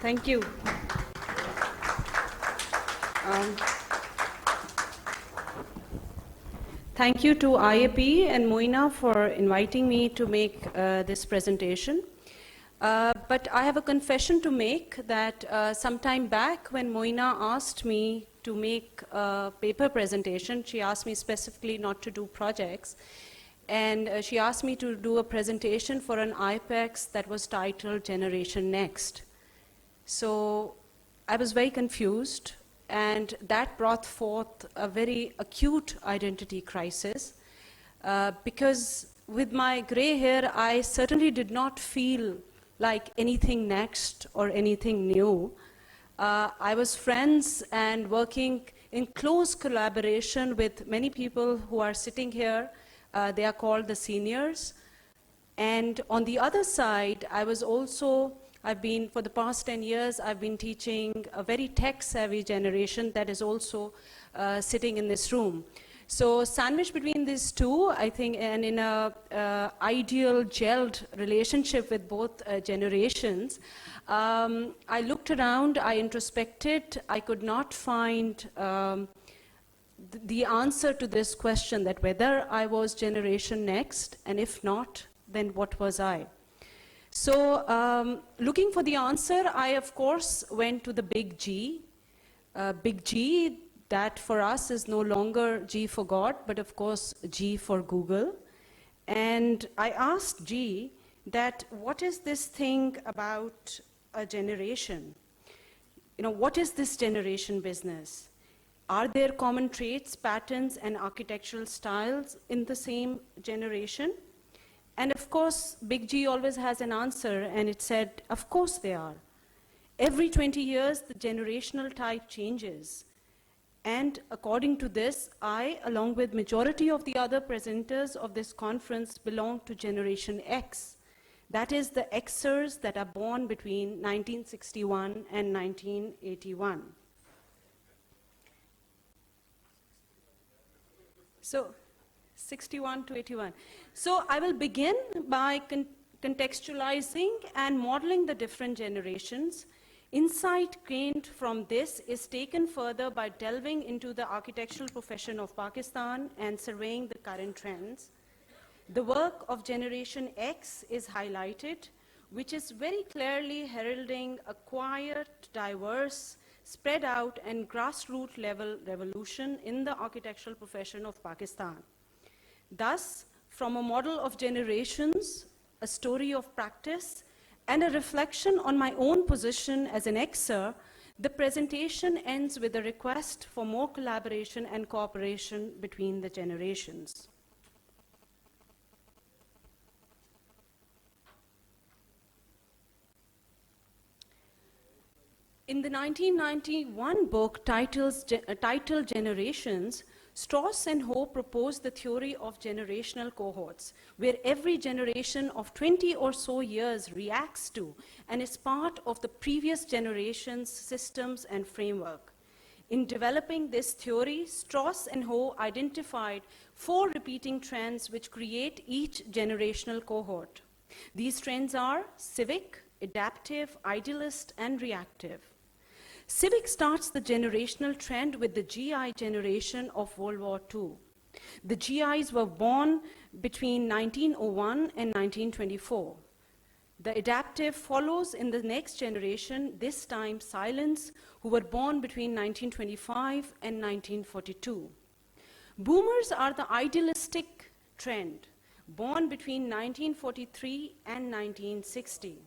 Thank you. Thank you to IAP and Moina for inviting me to make this presentation. But I have a confession to make that sometime back when Moina asked me to make a paper presentation, she asked me specifically not to do projects. And she asked me to do a presentation for an IAPEX that was titled Generation Next. So I was very confused, and that brought forth a very acute identity crisis because with my gray hair, I certainly did not feel like anything next or anything new. I was friends and working in close collaboration with many people who are sitting here. They are called the seniors. And on the other side, I've been, for the past 10 years, I've been teaching a very tech-savvy generation that is also sitting in this room. So sandwiched between these two, I think, and in a ideal gelled relationship with both generations, I looked around, I introspected, I could not find the answer to this question, that whether I was Generation Next, and if not, then what was I? So looking for the answer, I of course went to the big G. Big G, that for us is no longer G for God, but of course G for Google. And I asked G that what is this thing about a generation? You know, what is this generation business? Are there common traits, patterns, and architectural styles in the same generation? And of course, Big G always has an answer, and it said, of course they are. Every 20 years, the generational type changes. And according to this, I, along with majority of the other presenters of this conference, belong to Generation X. That is the Xers that are born between 1961 and 1981. So, 61 to 81. So I will begin by contextualizing and modeling the different generations. Insight gained from this is taken further by delving into the architectural profession of Pakistan and surveying the current trends. The work of Generation X is highlighted, which is very clearly heralding a quiet, diverse, spread out and grassroots level revolution in the architectural profession of Pakistan. Thus, from a model of generations, a story of practice, and a reflection on my own position as an Xer, the presentation ends with a request for more collaboration and cooperation between the generations. In the 1991 book titled Generations, Strauss and Ho proposed the theory of generational cohorts, where every generation of 20 or so years reacts to and is part of the previous generation's systems and framework. In developing this theory, Strauss and Ho identified 4 repeating trends which create each generational cohort. These trends are civic, adaptive, idealist, and reactive. Civic starts the generational trend with the GI generation of World War II. The GIs were born between 1901 and 1924. The adaptive follows in the next generation, this time silents, who were born between 1925 and 1942. Boomers are the idealistic trend, born between 1943 and 1960.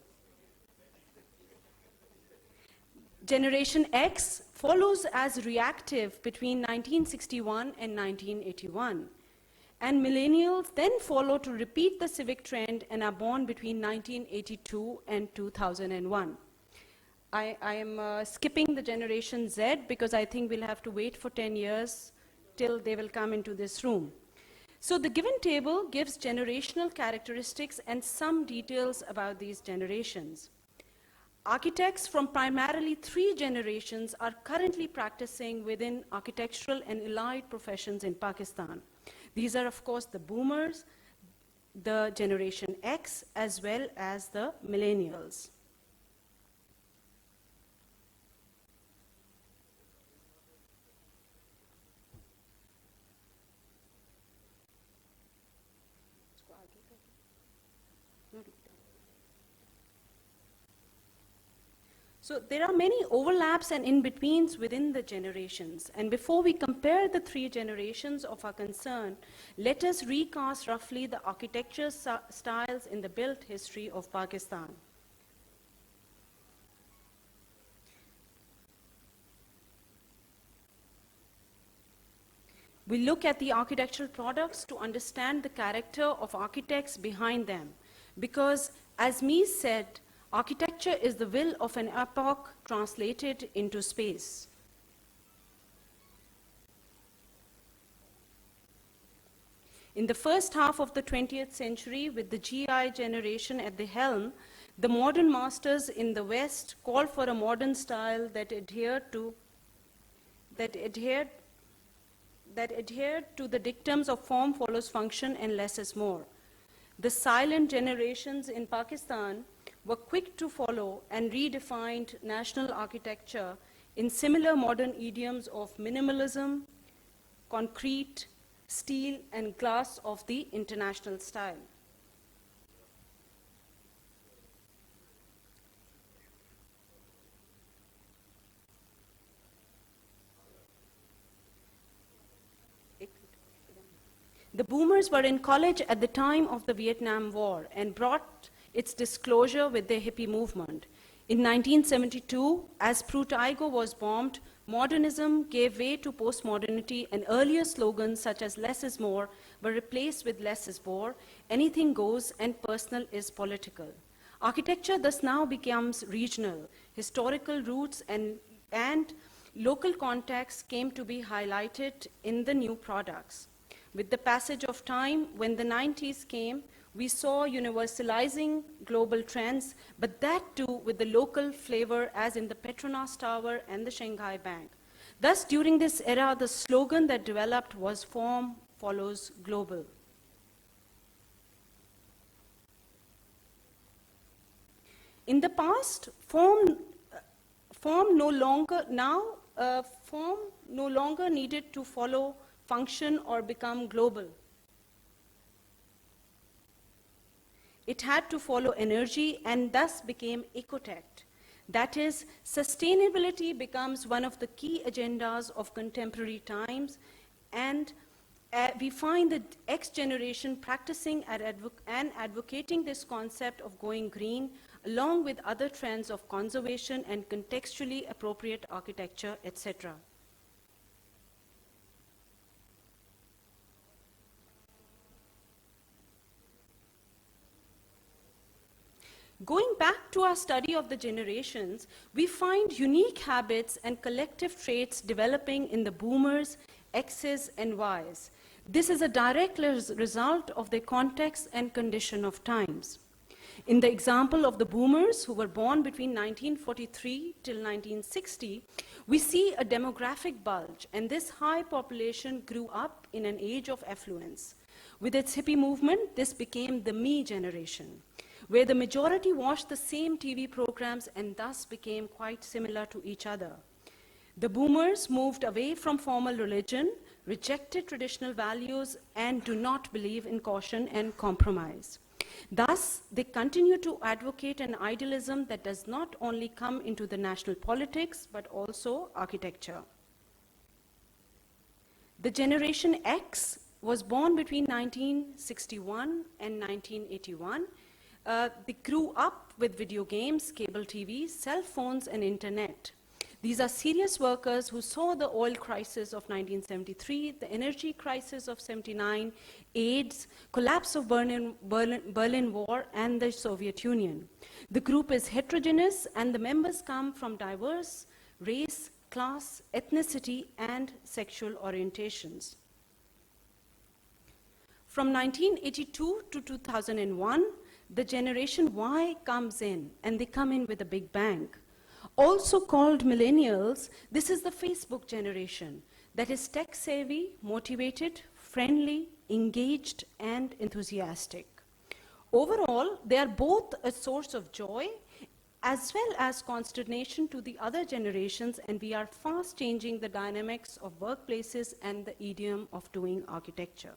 Generation X follows as reactive between 1961 and 1981. And millennials then follow to repeat the civic trend and are born between 1982 and 2001. I am skipping the Generation Z because I think we'll have to wait for 10 years till they will come into this room. So the given table gives generational characteristics and some details about these generations. Architects from primarily 3 generations are currently practicing within architectural and allied professions in Pakistan. These are, of course, the boomers, the Generation X, as well as the millennials. So there are many overlaps and in-betweens within the generations. And before we compare the three generations of our concern, let us recast roughly the architecture styles in the built history of Pakistan. We look at the architectural products to understand the character of architects behind them. Because, as Mies said, architecture is the will of an epoch translated into space. In the first half of the 20th century, with the GI generation at the helm, the modern masters in the West called for a modern style that adhered to the dictums of form follows function and less is more. The silent generations in Pakistan were quick to follow and redefined national architecture in similar modern idioms of minimalism, concrete, steel, and glass of the international style. The boomers were in college at the time of the Vietnam War and brought its disclosure with their hippie movement. In 1972, as Prutaigo was bombed, modernism gave way to postmodernity, and earlier slogans such as less is more were replaced with less is more, anything goes, and personal is political. Architecture thus now becomes regional. Historical roots and local contexts came to be highlighted in the new products. With the passage of time, when the 90s came, we saw universalizing global trends, but that too with the local flavor, as in the Petronas Tower and the Shanghai Bank. Thus, during this era, the slogan that developed was form follows global. In the past, form no longer needed to follow function or become global. It had to follow energy and thus became ecotech. That is, sustainability becomes one of the key agendas of contemporary times, and we find the X generation practicing and advocating this concept of going green, along with other trends of conservation and contextually appropriate architecture, etc. Going back to our study of the generations, we find unique habits and collective traits developing in the boomers, X's, and Y's. This is a direct result of their context and condition of times. In the example of the boomers who were born between 1943 till 1960, we see a demographic bulge, and this high population grew up in an age of affluence. With its hippie movement, this became the me generation, where the majority watched the same TV programs and thus became quite similar to each other. The boomers moved away from formal religion, rejected traditional values, and do not believe in caution and compromise. Thus, they continue to advocate an idealism that does not only come into the national politics, but also architecture. The Generation X was born between 1961 and 1981. They grew up with video games, cable TV, cell phones, and internet. These are serious workers who saw the oil crisis of 1973, the energy crisis of 79, AIDS, collapse of Berlin War, and the Soviet Union. The group is heterogeneous, and the members come from diverse race, class, ethnicity, and sexual orientations. From 1982 to 2001, the Generation Y comes in, and they come in with a big bang. Also called millennials, this is the Facebook generation that is tech-savvy, motivated, friendly, engaged, and enthusiastic. Overall, they are both a source of joy as well as consternation to the other generations, and we are fast changing the dynamics of workplaces and the idiom of doing architecture.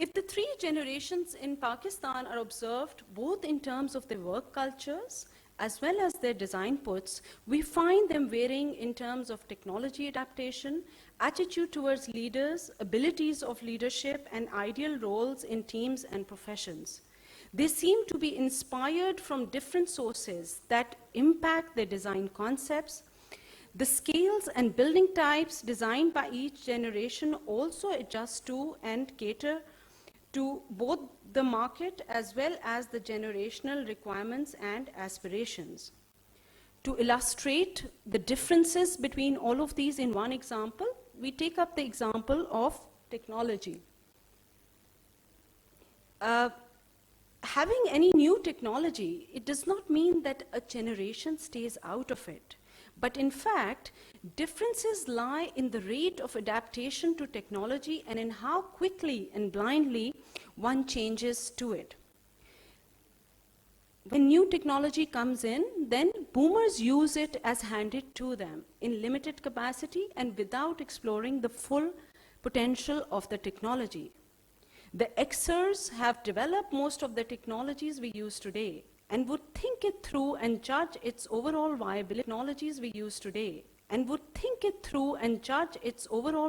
If the three generations in Pakistan are observed both in terms of their work cultures as well as their design puts, we find them varying in terms of technology adaptation, attitude towards leaders, abilities of leadership, and ideal roles in teams and professions. They seem to be inspired from different sources that impact their design concepts. The scales and building types designed by each generation also adjust to and cater to both the market as well as the generational requirements and aspirations. To illustrate the differences between all of these in one example, we take up the example of technology. Having any new technology, it does not mean that a generation stays out of it. But in fact, differences lie in the rate of adaptation to technology and in how quickly and blindly one changes to it. When new technology comes in, then boomers use it as handed to them in limited capacity and without exploring the full potential of the technology. The Xers have developed most of the technologies we use today and would think it through and judge its overall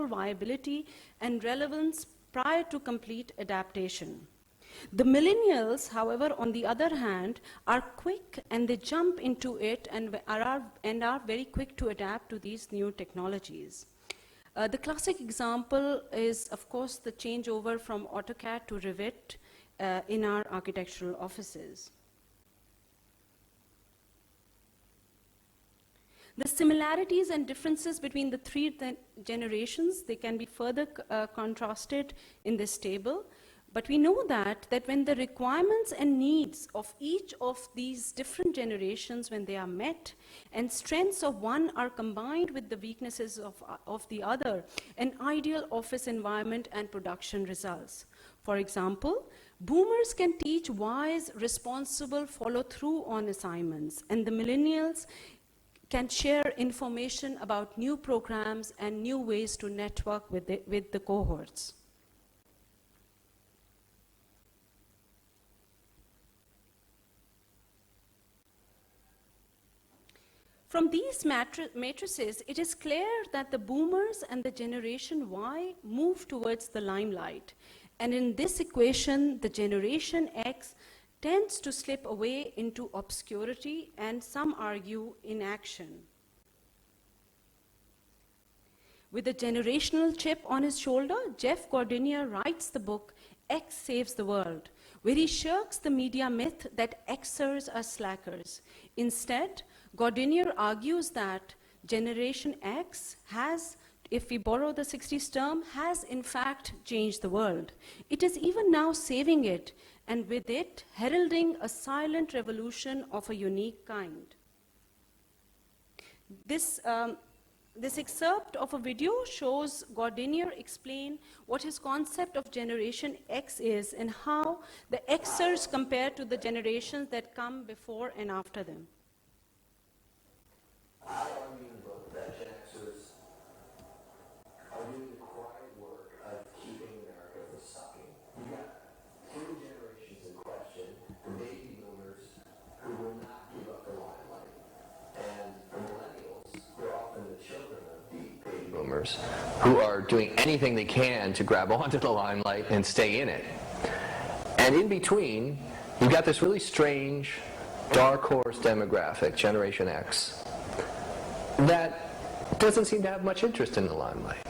viability and relevance prior to complete adaptation. The millennials, however, on the other hand, are quick and they jump into it and are very quick to adapt to these new technologies. The classic example is, of course, the changeover from AutoCAD to Revit in our architectural offices. The similarities and differences between the three generations, they can be further contrasted in this table. But we know that when the requirements and needs of each of these different generations, when they are met, and strengths of one are combined with the weaknesses of the other, an ideal office environment and production results. For example, boomers can teach wise, responsible follow-through on assignments, and the millennials can share information about new programs and new ways to network with the cohorts. From these matrices, it is clear that the boomers and the generation Y move towards the limelight. And in this equation, the generation X tends to slip away into obscurity and some argue inaction. With a generational chip on his shoulder, Jeff Gordinier writes the book X Saves the World, where he shirks the media myth that Xers are slackers. Instead, Gordinier argues that Generation X has, if we borrow the 60s term, has in fact changed the world. It is even now saving it, and with it, heralding a silent revolution of a unique kind. This excerpt of a video shows Gordinier explain what his concept of Generation X is and how the Xers compare to the generations that come before and after them. I argue in the book that Gen Xers are doing the quiet work of keeping America from sucking. You got two generations in question, the baby boomers who will not give up the limelight, and the millennials who are often the children of the baby boomers who are doing anything they can to grab onto the limelight and stay in it. And in between, you've got this really strange dark horse demographic, Generation X, that doesn't seem to have much interest in the limelight.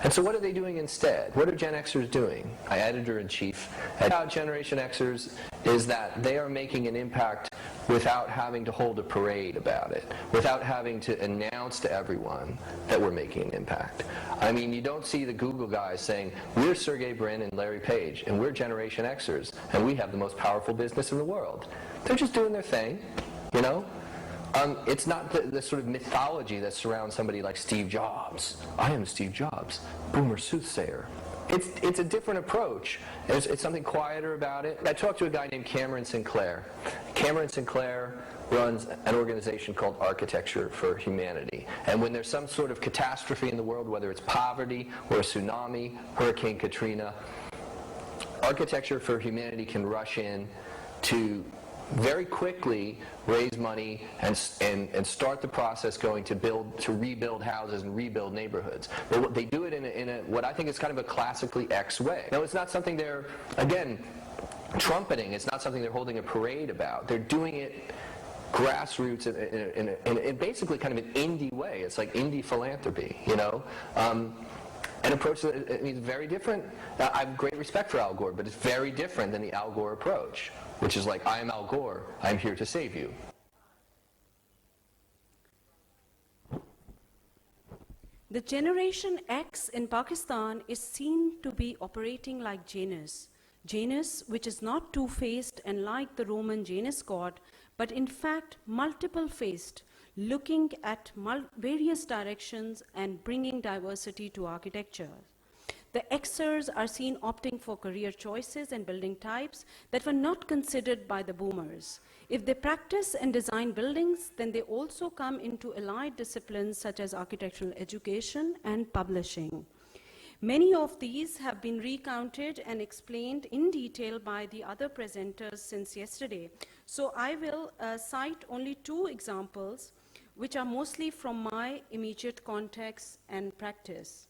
And so what are they doing instead? What are Gen Xers doing? My editor-in-chief at Generation Xers is that they are making an impact without having to hold a parade about it, without having to announce to everyone that we're making an impact. I mean, you don't see the Google guys saying, we're Sergey Brin and Larry Page, and we're Generation Xers, and we have the most powerful business in the world. They're just doing their thing, you know? It's not the sort of mythology that surrounds somebody like Steve Jobs. I am Steve Jobs, boomer soothsayer. It's a different approach. It's something quieter about it. I talked to a guy named Cameron Sinclair. Cameron Sinclair runs an organization called Architecture for Humanity. And when there's some sort of catastrophe in the world, whether it's poverty or a tsunami, Hurricane Katrina, Architecture for Humanity can rush in to very quickly raise money and start the process going to rebuild houses and rebuild neighborhoods. But they do it in a what I think is kind of a classically X way. Now, it's not something they're, again, trumpeting. It's not something they're holding a parade about. They're doing it grassroots in basically kind of an indie way. It's like indie philanthropy, you know? An approach that is very different. I have great respect for Al Gore, but it's very different than the Al Gore approach, which is like, I am Al Gore, I'm here to save you. The Generation X in Pakistan is seen to be operating like Janus. Janus, which is not two-faced and like the Roman Janus god, but in fact multiple-faced, looking at various directions and bringing diversity to architecture. The Xers are seen opting for career choices and building types that were not considered by the boomers. If they practice and design buildings, then they also come into allied disciplines such as architectural education and publishing. Many of these have been recounted and explained in detail by the other presenters since yesterday. So I will cite only two examples, which are mostly from my immediate context and practice.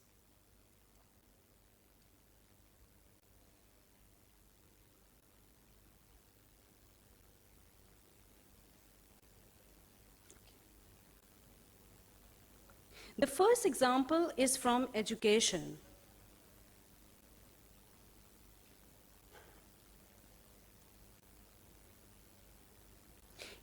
The first example is from education.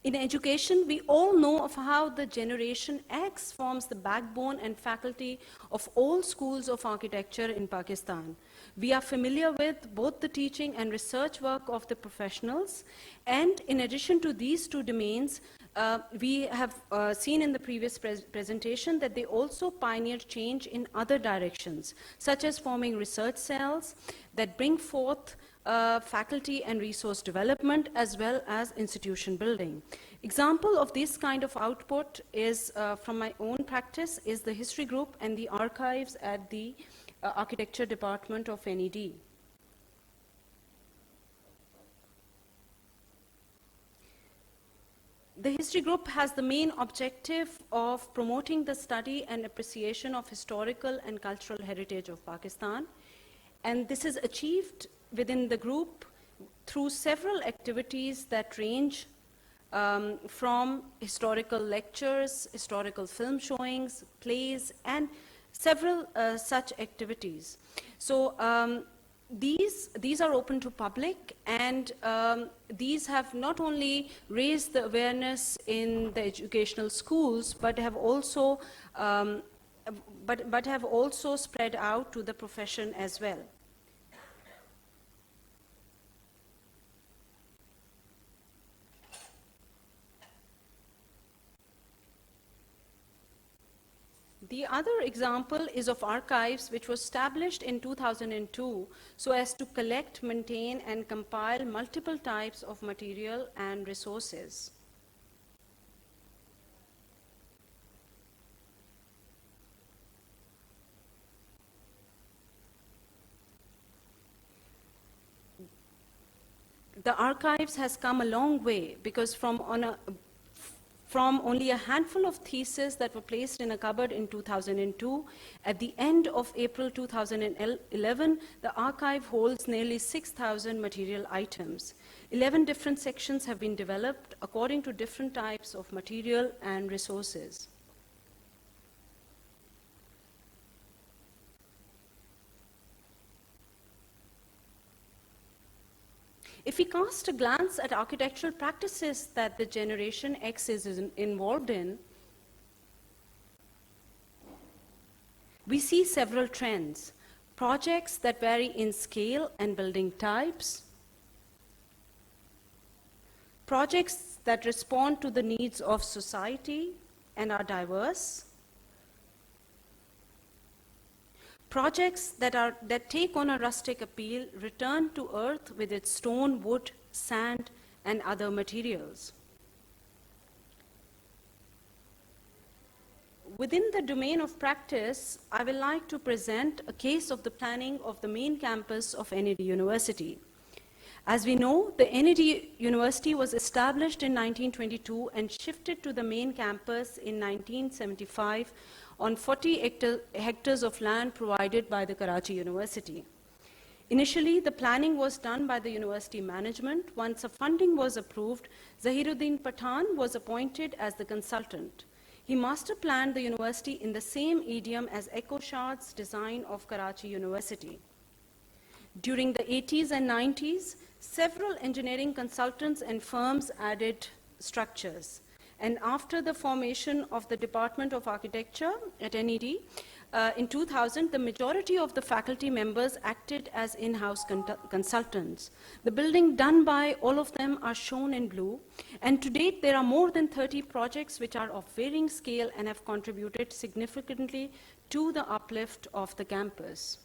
In education, we all know of how the Generation X forms the backbone and faculty of all schools of architecture in Pakistan. We are familiar with both the teaching and research work of the professionals, and in addition to these two domains, we have seen in the previous presentation that they also pioneered change in other directions, such as forming research cells that bring forth faculty and resource development, as well as institution building. Example of this kind of output is, from my own practice, is the history group and the archives at the architecture department of NED. The history group has the main objective of promoting the study and appreciation of historical and cultural heritage of Pakistan, and this is achieved within the group through several activities that range from historical lectures, historical film showings, plays, and several such activities. So these are open to public, and these have not only raised the awareness in the educational schools, but have also have also spread out to the profession as well. The other example is of archives, which was established in 2002 so as to collect, maintain, and compile multiple types of material and resources. The archives has come a long way, because from only a handful of theses that were placed in a cupboard in 2002, at the end of April 2011, the archive holds nearly 6,000 material items. 11 different sections have been developed according to different types of material and resources. If we cast a glance at architectural practices that the Generation X is involved in, we see several trends. Projects that vary in scale and building types, projects that respond to the needs of society and are diverse, projects that take on a rustic appeal, return to earth with its stone, wood, sand, and other materials. Within the domain of practice, I would like to present a case of the planning of the main campus of NED University. As we know, the NED University was established in 1922 and shifted to the main campus in 1975 on 40 hectares of land provided by the Karachi University. Initially, the planning was done by the university management. Once the funding was approved, Zahiruddin Pathan was appointed as the consultant. He master planned the university in the same idiom as Ecoshard's design of Karachi University. During the 80s and 90s, several engineering consultants and firms added structures. And after the formation of the Department of Architecture at NED, in 2000, the majority of the faculty members acted as in-house consultants. The building done by all of them are shown in blue, and to date there are more than 30 projects which are of varying scale and have contributed significantly to the uplift of the campus.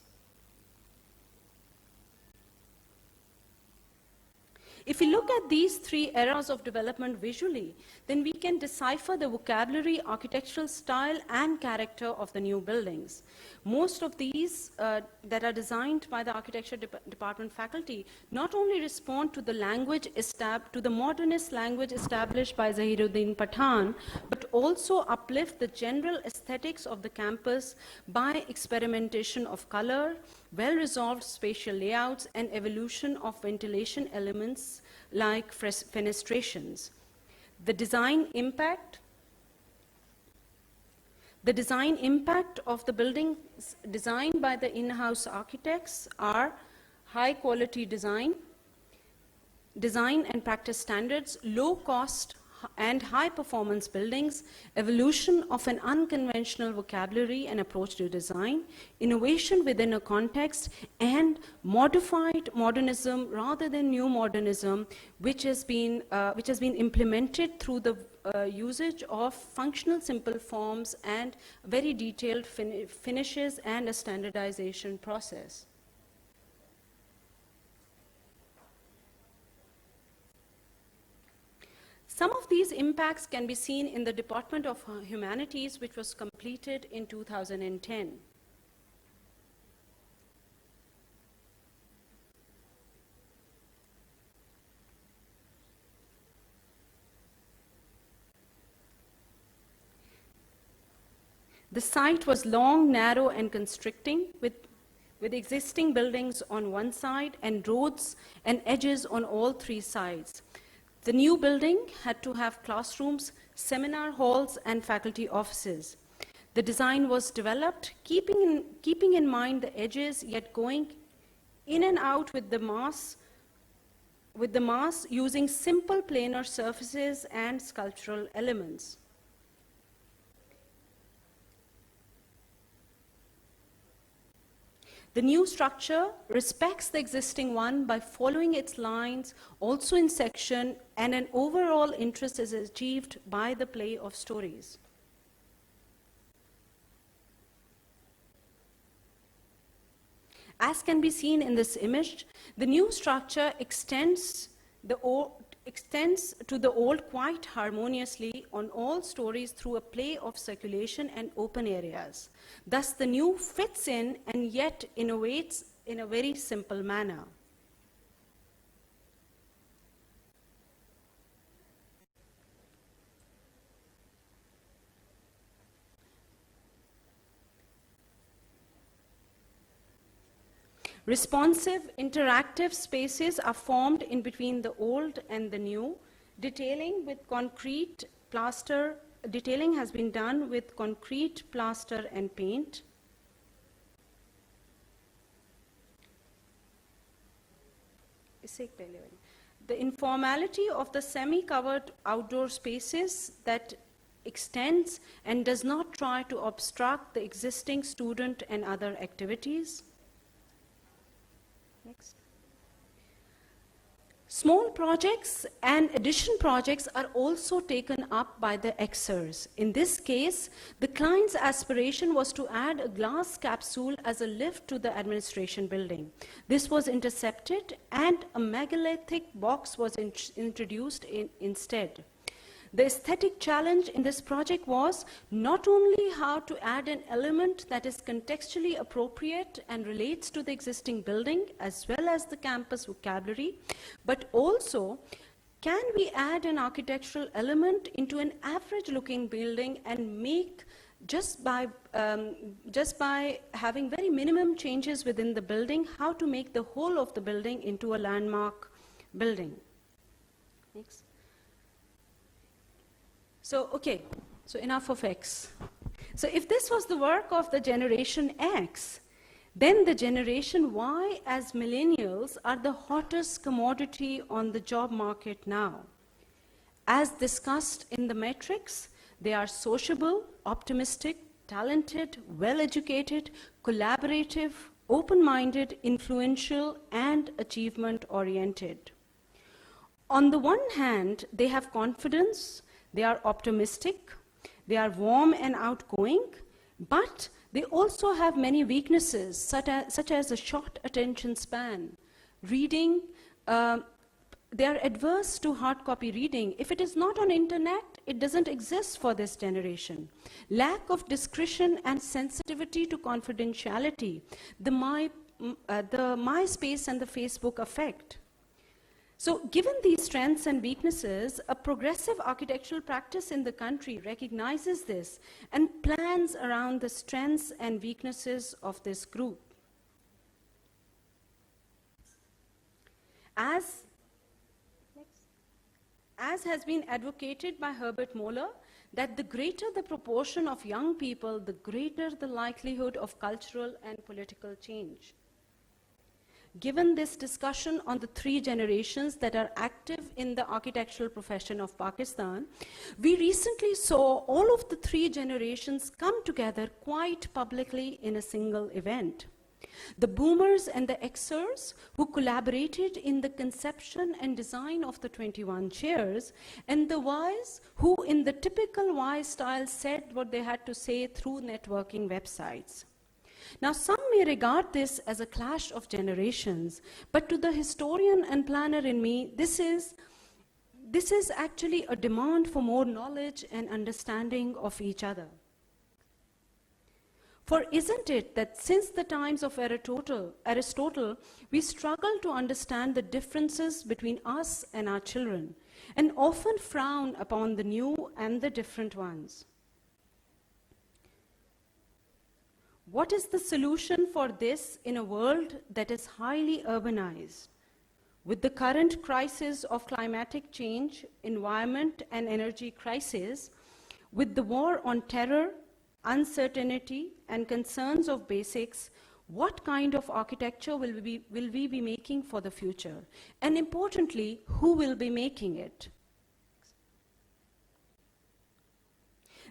If we look at these three eras of development visually, then we can decipher the vocabulary, architectural style, and character of the new buildings. Most of these that are designed by the architecture department faculty not only respond to the language to the modernist language established by Zahiruddin Pathan, but also uplift the general aesthetics of the campus by experimentation of color, well-resolved spatial layouts, and evolution of ventilation elements like fenestrations. The design impact of the buildings designed by the in-house architects are high quality design and practice standards, low cost and high performance buildings, evolution of an unconventional vocabulary and approach to design, innovation within a context, and modified modernism rather than new modernism, which has been implemented through the usage of functional simple forms and very detailed finishes and a standardization process. Some of these impacts can be seen in the Department of Humanities, which was completed in 2010. The site was long, narrow, and constricting, with existing buildings on one side and roads and edges on all three sides. The new building had to have classrooms, seminar halls, and faculty offices. The design was developed keeping in mind the edges, yet going in and out with the mass using simple planar surfaces and sculptural elements. The new structure respects the existing one by following its lines, also in section, and an overall interest is achieved by the play of stories. As can be seen in this image, the new structure extends to the old quite harmoniously on all stories through a play of circulation and open areas. Thus, the new fits in and yet innovates in a very simple manner. Responsive, interactive spaces are formed in between the old and the new. Detailing has been done with concrete, plaster, and paint. The informality of the semi-covered outdoor spaces that extends and does not try to obstruct the existing student and other activities. Next. Small projects and addition projects are also taken up by the Xers. In this case, the client's aspiration was to add a glass capsule as a lift to the administration building. This was intercepted and a megalithic box was introduced instead. The aesthetic challenge in this project was not only how to add an element that is contextually appropriate and relates to the existing building as well as the campus vocabulary, but also can we add an architectural element into an average-looking building and make, just by having very minimum changes within the building, how to make the whole of the building into a landmark building. Next. So, okay, so enough of X. So if this was the work of the generation X, then the generation Y as millennials are the hottest commodity on the job market now. As discussed in the metrics, they are sociable, optimistic, talented, well-educated, collaborative, open-minded, influential, and achievement-oriented. On the one hand, they have confidence, they are optimistic, they are warm and outgoing, but they also have many weaknesses, such as a short attention span. Reading, they are adverse to hard copy reading. If it is not on internet, it doesn't exist for this generation. Lack of discretion and sensitivity to confidentiality, the MySpace and the Facebook effect. So given these strengths and weaknesses, a progressive architectural practice in the country recognizes this and plans around the strengths and weaknesses of this group. As has been advocated by Herbert Moeller, that the greater the proportion of young people, the greater the likelihood of cultural and political change. Given this discussion on the three generations that are active in the architectural profession of Pakistan, we recently saw all of the three generations come together quite publicly in a single event. The boomers and the Xers, who collaborated in the conception and design of the 21 chairs, and the Ys, who in the typical Y style said what they had to say through networking websites. Now, some may regard this as a clash of generations, but to the historian and planner in me, this is actually a demand for more knowledge and understanding of each other. For isn't it that since the times of Aristotle, we struggle to understand the differences between us and our children, and often frown upon the new and the different ones? What is the solution for this in a world that is highly urbanized? With the current crisis of climatic change, environment and energy crisis, with the war on terror, uncertainty and concerns of basics, what kind of architecture will we be making for the future? And importantly, who will be making it?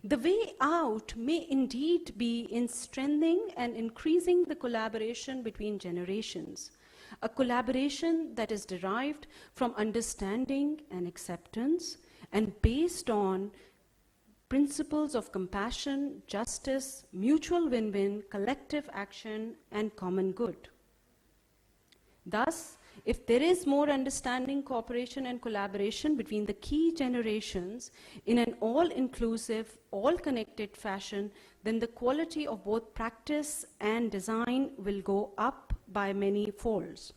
The way out may indeed be in strengthening and increasing the collaboration between generations, a collaboration that is derived from understanding and acceptance and based on principles of compassion, justice, mutual win-win, collective action, and common good. Thus, if there is more understanding, cooperation, and collaboration between the key generations in an all-inclusive, all-connected fashion, then the quality of both practice and design will go up by many folds.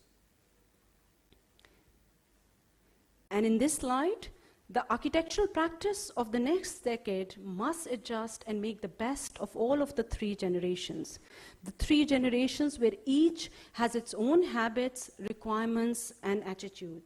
And in this light, the architectural practice of the next decade must adjust and make the best of all of the three generations. The three generations where each has its own habits, requirements, and attitudes.